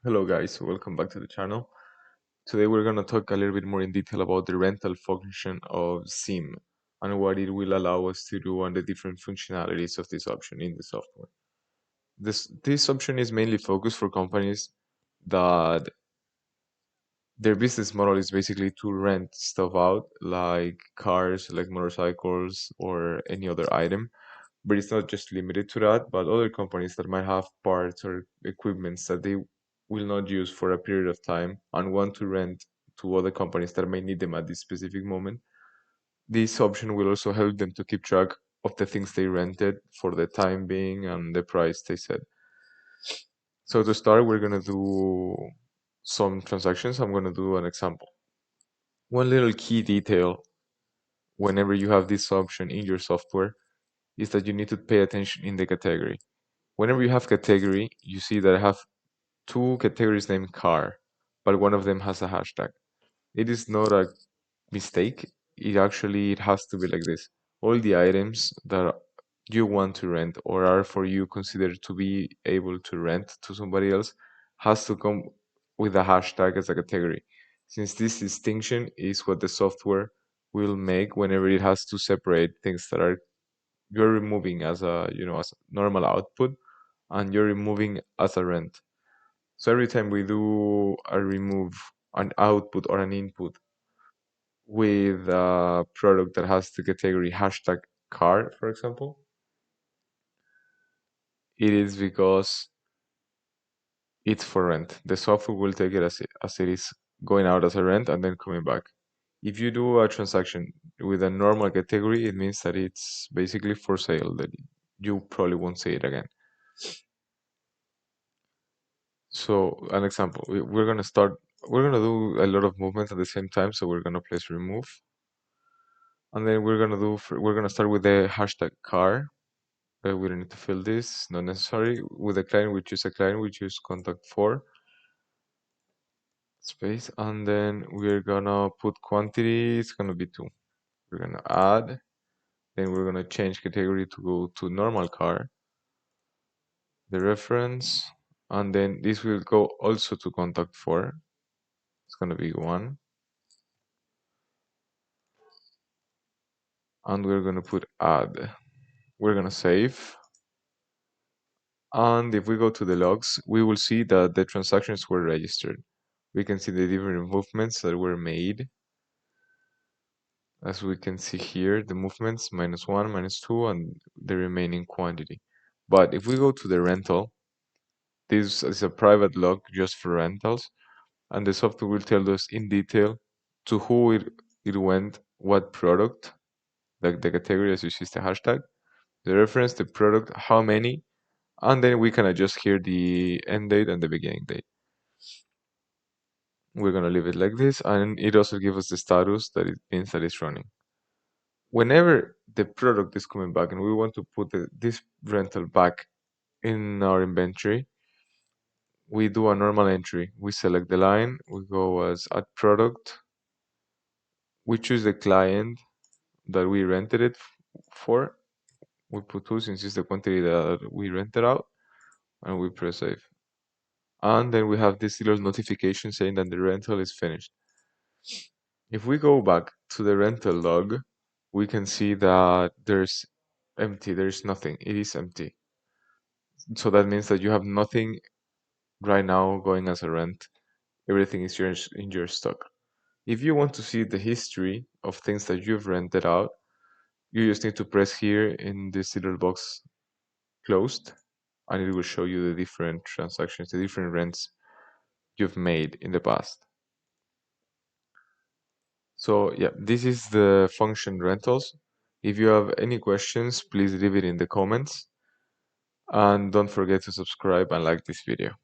Hello guys, welcome back to the channel. Today we're going to talk a little bit more in detail about the rental function of SIM and what it will allow us to do and the different functionalities of this option in the software. This option is mainly focused for companies that their business model is basically to rent stuff out like cars, like motorcycles or any other item. But it's not just limited to that, but other companies that might have parts or equipments that they will not use for a period of time and want to rent to other companies that may need them at this specific moment. This option will also help them to keep track of the things they rented for the time being and the price they said. So to start, we're gonna do some transactions. I'm gonna do an example. One little key detail whenever you have this option in your software is that you need to pay attention in the category. Whenever you have category, you see that I have two categories named car, but one of them has a hashtag. It is not a mistake. It has to be like this. All the items that you want to rent or are for you considered to be able to rent to somebody else has to come with a hashtag as a category. Since this distinction is what the software will make whenever it has to separate things that are you're removing as as a normal output and you're removing as a rent. So every time we do a remove an output or an input with a product that has the category hashtag car, for example, it is because it's for rent. The software will take it as it is going out as a rent and then coming back. If you do a transaction with a normal category, it means that it's basically for sale, that you probably won't see it again. So an example, we're gonna do a lot of movements at the same time. So we're gonna place remove, and then we're gonna start with the hashtag car. We don't need to fill this, not necessary. With a client, we choose a client, we choose contact for space, and then we're gonna put quantity, it's gonna be 2. We're gonna add, then we're gonna change category to go to normal car, the reference, and then this will go also to contact for. It's gonna be 1. And we're gonna put add. We're gonna save. And if we go to the logs, we will see that the transactions were registered. We can see the different movements that were made. As we can see here, the movements -1, -2, and the remaining quantity. But if we go to the rental, this is a private log just for rentals, and the software will tell us in detail to who it went, what product, like the category as you see is the hashtag, the reference, the product, how many, and then we can adjust here the end date and the beginning date. We're gonna leave it like this, and it also gives us the status that it means that it's running. Whenever the product is coming back and we want to put this rental back in our inventory, we do a normal entry. We select the line, we go as add product, we choose the client that we rented it for. We put 2 since it's the quantity that we rented out, and we press save. And then we have this little notification saying that the rental is finished. If we go back to the rental log, we can see that there's empty, there's nothing, it is empty. So that means that you have nothing right now going as a rent. Everything is in your stock. If you want to see the history of things that you've rented out, you just need to press here in this little box closed, and it will show you the different transactions, the different rents you've made in the past. So yeah, this is the function rentals. If you have any questions, please leave it in the comments. And don't forget to subscribe and like this video.